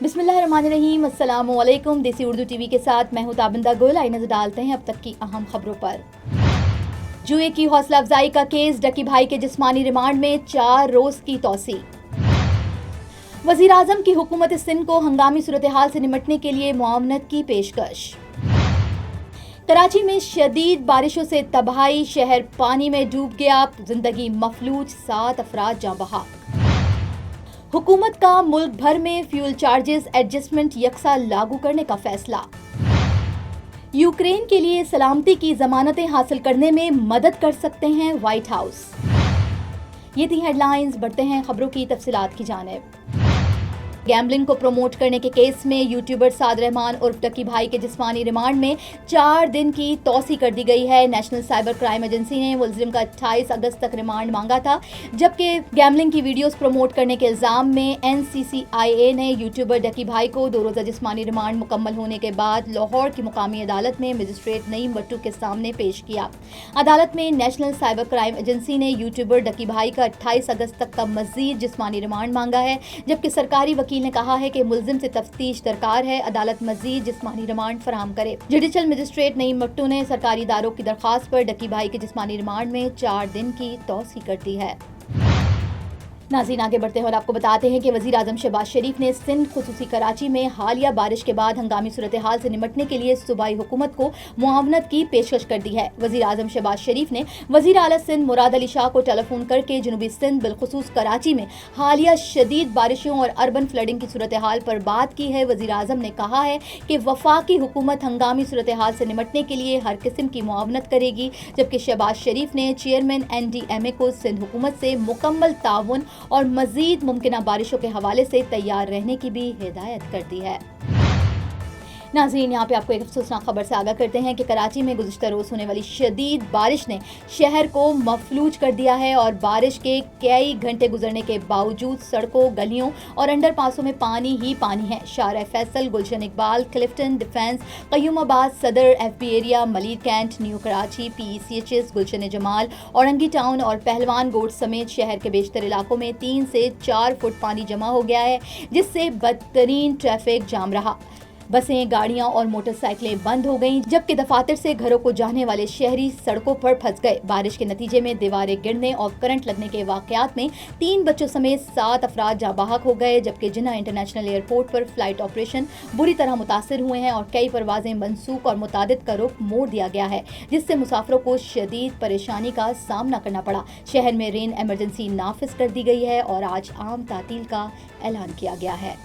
बिस्मिल्लाहिर्रहमानिर्रहीम, अस्सलामु अलैकुम। देसी उर्दू टीवी के साथ मैं हूं ताबिंदा गुल। आइए नजर डालते हैं अब तक की अहम खबरों पर। जुए की हौसला अफजाई का केस, डकी भाई के जिस्मानी रिमांड में 4 रोज की तौसी। वजीर आजम की हुकूमत सिंध को हंगामी सूरत हाल से निपटने के लिए मुआवनत की पेशकश। कराची में शदीद बारिशों से तबाही, शहर पानी में डूब गया, जिंदगी मफलूज, 7 अफराद जाँ बहा। हुकूमत का मुल्क भर में फ्यूल चार्जेस एडजस्टमेंट यकसा लागू करने का फैसला। यूक्रेन के लिए सलामती की जमानतें हासिल करने में मदद कर सकते हैं व्हाइट हाउस। ये थी हेडलाइंस, बढ़ते हैं खबरों की तफसीलात की जानिब। गैम्बलिंग को प्रमोट करने के केस में यूट्यूबर साद रहमान उर्फ डकी भाई के जिस्मानी रिमांड में 4 दिन की तौसी कर दी गई है। नेशनल साइबर क्राइम एजेंसी ने मुलजिम का 28 अगस्त तक रिमांड मांगा था, जबकि गैम्बलिंग की वीडियोस प्रमोट करने के इल्जाम में NCCIA ने यूट्यूबर डकी भाई को 2 रोज़ा जिस्मानी रिमांड मुकम्मल होने के बाद लाहौर की मुकामी अदालत में मजिस्ट्रेट नईम भट्टू के सामने पेश किया। अदालत में नेशनल साइबर क्राइम एजेंसी ने यूट्यूबर डकी भाई का 28 अगस्त तक का मजीद जिस्मानी रिमांड मांगा है, जबकि सरकारी वकील ने कहा है कि मुलजिम से तफ्तीश दरकार है, अदालत मजीद जिस्मानी रिमांड फराहम करे। जुडिशल मजिस्ट्रेट नईम भट्टू ने सरकारी इदारों की दरखास्त पर डकी भाई के जिस्मानी रिमांड में 4 दिन की तौसी कर दी है। नाज़रीन, आगे बढ़ते हैं और आपको बताते हैं कि वज़ीर आज़म शहबाज शरीफ ने सिंध खुसूसी कराची में हालिया बारिश के बाद हंगामी सूरत हाल से निपटने के लिए सूबाई हुकूमत को मुआवनत की पेशकश कर दी है। वज़ीर आज़म शहबाज शरीफ ने वज़ीर आला सिंध मुराद अली शाह को टेलीफोन करके जनूबी सिंध बिलखुसूस कराची में हालिया शदीद बारिशों और अर्बन फ्लडिंग की सूरत हाल पर बात की है। वज़ीर आज़म ने कहा है कि वफाकी हुकूमत हंगामी सूरत हाल से निपटने के लिए हर किस्म की मुआवनत करेगी, जबकि शहबाज शरीफ ने चेयरमैन NDMA को सिंध हुकूमत से मुकम्मल ताउन और मजीद मुमकिना बारिशों के हवाले से तैयार रहने की भी हिदायत कर दी है। नाज़रीन, यहाँ पे आपको एक अफसोसनाक खबर से आगाह करते हैं कि कराची में गुज़िश्ता रोज़ होने वाली शदीद बारिश ने शहर को मफलूज कर दिया है और बारिश के कई घंटे गुजरने के बावजूद सड़कों, गलियों और अंडरपासों में पानी ही पानी है। Shara Faisal, Gulshan Iqbal, Clifton, Defence, Qayyumabad, Saddar, FB area, Malir Cantt, New Karachi, PECHS, Gulshan Jamal, Orangi Town और पहलवान गोट समेत शहर के बेशतर इलाकों में 3 से 4 फुट पानी जमा हो गया है, जिससे बदतरीन ट्रैफिक जाम रहा। बसें, गाड़ियां और मोटरसाइकिलें बंद हो गईं, जबकि दफातर से घरों को जाने वाले शहरी सड़कों पर फंस गए। बारिश के नतीजे में दीवारें गिरने और करंट लगने के वाकयात में 3 बच्चों समेत 7 अफराद जाँ बहक हो गए, जबकि जिन्ना इंटरनेशनल एयरपोर्ट पर फ्लाइट ऑपरेशन बुरी तरह मुतासर हुए हैं और कई परवाजें मनसूख और मुतादिद का रुख मोड़ दिया गया है, जिससे मुसाफिरों को शदीद परेशानी का सामना करना पड़ा। शहर में रेन एमरजेंसी नाफिज कर दी गई है और आज आम तातील का ऐलान किया गया है।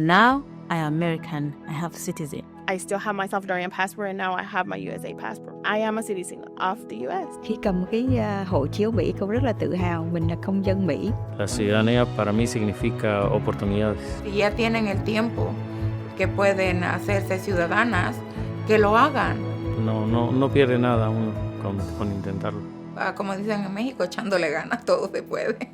Now I am American. I have citizen. I still have my Salvadorian passport and now I have my USA passport. I am a citizen of the US. Khi cầm cái hộ chiếu Mỹ, con rất là tự hào mình là công dân Mỹ. La ciudadanía para mí significa oportunidades. Si ya tienen el tiempo que pueden hacerse ciudadanas, que lo hagan. No pierde nada uno con intentarlo. Como dicen en México, echándole ganas, todo se puede.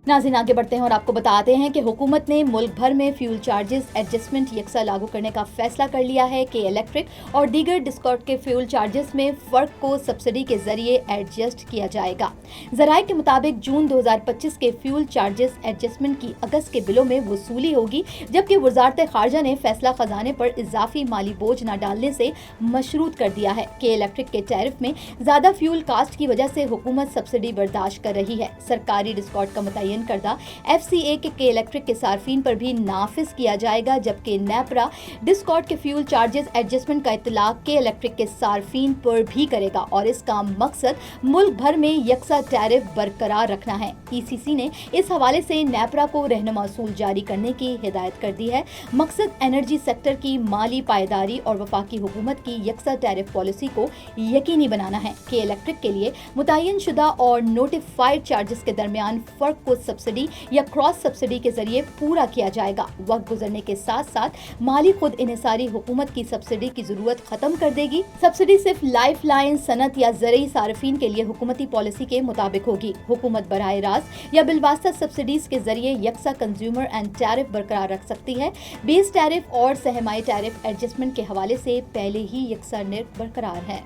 नाज़रीन, आगे बढ़ते हैं और आपको बताते हैं कि हुकूमत ने मुल्क भर में फ्यूल चार्जेस एडजस्टमेंट यकसा लागू करने का फैसला कर लिया है कि इलेक्ट्रिक और दीगर डिस्कॉट के फ्यूल चार्जेस में फ़र्क को सब्सिडी के जरिए एडजस्ट किया जाएगा। ज़राए के मुताबिक जून 2025 के फ्यूल चार्जेस एडजस्टमेंट की अगस्त के बिलों में वसूली होगी, जबकि वजारत खारजा ने फैसला खजाने पर इजाफी माली बोझ न डालने से मशरूत कर दिया है कि इलेक्ट्रिक के टैरिफ में ज़्यादा फ्यूल कास्ट की वजह से हुकूमत सब्सिडी बर्दाश्त कर रही है। सरकारी डिस्कॉट का मुतय्यन करदा FCA के इलेक्ट्रिक के सार्फिन पर भी नाफिज किया जाएगा, जबकि नेपरा डिस्कॉट के फ्यूल चार्जेस एडजस्टमेंट का इतलाक के इलेक्ट्रिक के सार्फिन पर भी करेगा और इसका मकसद मुल्क भर में यकसा टैरिफ बरकरार रखना है। ECC ने इस हवाले से नेपरा को रहनुमा असूल जारी करने की हिदायत कर दी है। मकसद एनर्जी सेक्टर की माली पायदारी और वफाकी हुकूमत की यकसा टैरिफ पॉलिसी को यकीनी बनाना है कि इलेक्ट्रिक के लिए मुतय्यन शुदा और नोटिफाइड चार्जेस के दरमियान फ़र्क को सब्सिडी या क्रॉस सब्सिडी के जरिए पूरा किया जाएगा। वक्त गुजरने के साथ साथ माली खुद इन्हिसारी हुकूमत की सब्सिडी की जरूरत खत्म कर देगी। सब्सिडी सिर्फ लाइफ लाइन, सनत या ज़रई सार्फिन के लिए हुकूमती पॉलिसी के मुताबिक होगी। हुकूमत बराह रास्त या बिलवास्ता सब्सिडीज के जरिए यकसा कंज्यूमर एंड टैरिफ बरकरार रख सकती है। बेस टैरिफ और सहमाई टैरिफ एडजस्टमेंट के हवाले से पहले ही यकसा निर्ख बरकरार है।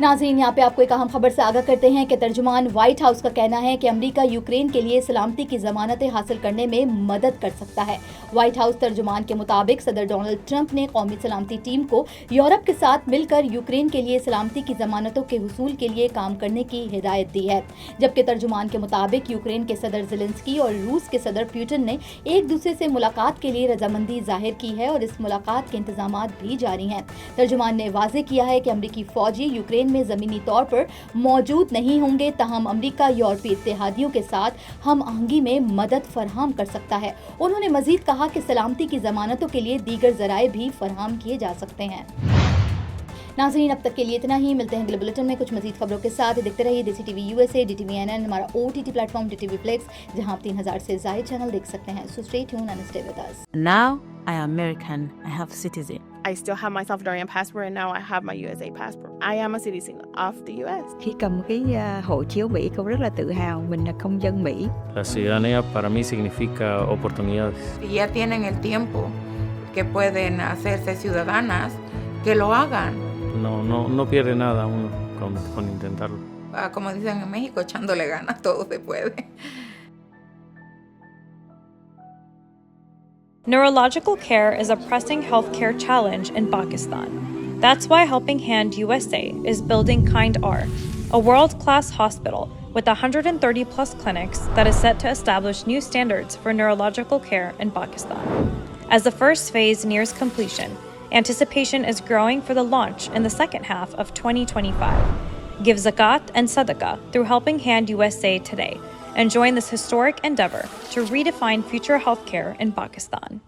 नाज़रीन, यहाँ पे आपको एक अहम खबर से आगाह करते हैं कि तर्जुमान व्हाइट हाउस का कहना है कि अमेरिका यूक्रेन के लिए सलामती की ज़मानतें हासिल करने में मदद कर सकता है। व्हाइट हाउस तर्जुमान के मुताबिक सदर डोनाल्ड ट्रंप ने कौमी सलामती टीम को यूरोप के साथ मिलकर यूक्रेन के लिए सलामती की ज़मानतों के हुसूल के लिए काम करने की हिदायत दी है। जबकि तर्जुमान के मुताबिक यूक्रेन के सदर ज़ेलेंस्की और रूस के सदर पुतिन ने एक दूसरे से मुलाकात के लिए रजामंदी जाहिर की है और इस मुलाकात के इंतजामात भी जारी हैं। तर्जुमान ने वाज़ेह किया है कि अमरीकी फौजी यूक्रेन में ज़मीनी तौर पर मौजूद नहीं होंगे, ताहम अमरीका यूरोपीय इत्तेहादियों के साथ हम आहंगी में मदद फराहम कर सकता है। उन्होंने मजीद कहा कि सलामती की ज़मानतों के लिए दीगर ज़राए भी फराहम किए जा सकते हैं। नाज़रीन, अब तक के लिए इतना ही। मिलते हैं अगले बुलेटिन में कुछ मजीद खबरों के साथ। देखते रहिए देसी टीवी USA, DTV NN, हमारा OTT प्लेटफॉर्म DTV Plex, जहां आप 3000 से ज़ायद चैनल देख सकते हैं। So stay tuned and stay with us. Now I am American. I have citizen. I still have my Salvadorian passport, and now I have my USA passport. I am a citizen of the US. Khi cầm cái hộ chiếu Mỹ cô rất là tự hào mình là công dân Mỹ. La ciudadanía para mí significa oportunidades. Si ya tienen el tiempo que pueden hacerse ciudadanas, que lo hagan. No pierde nada uno con intentarlo. Como dicen en México, echándole ganas, todo se puede. Neurological care is a pressing healthcare challenge in Pakistan. That's why Helping Hand USA is building Kind R, a world-class hospital with 130 plus clinics that is set to establish new standards for neurological care in Pakistan. As the first phase nears completion, anticipation is growing for the launch in the second half of 2025. Give zakat and sadaqah through Helping Hand USA today and join this historic endeavor to redefine future healthcare in Pakistan.